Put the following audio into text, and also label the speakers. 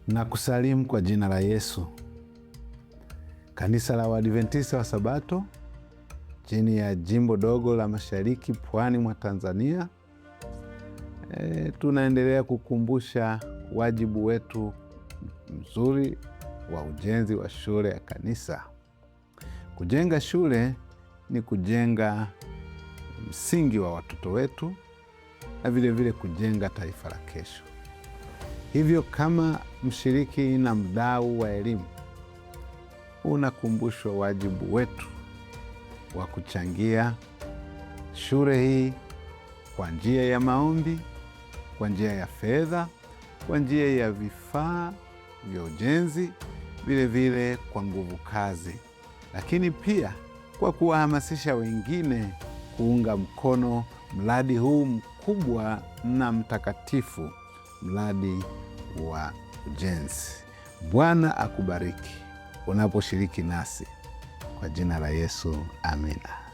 Speaker 1: Na kusalimu kwa jina la Yesu. Kanisa la Waadventista wa Sabato chini ya jimbo dogo la Mashariki Pwani mwa Tanzania, tunaendelea kukumbusha wajibu wetu mzuri wa ujenzi wa shule ya kanisa. Kujenga shule ni kujenga msingi wa watoto wetu na vile vile kujenga taifa la kesho. Hivyo kama mshiriki na mdau wa elimu, unakumbushwa wajibu wetu wa kuchangia shule hii kwa njia ya maombi, kwa njia ya fedha, kwa njia ya vifaa vya ujenzi, vile vile kwa nguvu kazi, lakini pia kwa kuwahamasisha wengine kuunga mkono mradi huu mkubwa na mtakatifu, mradi wa ujenzi. Bwana akubariki unaposhiriki nasi. Kwa jina la Yesu, amina.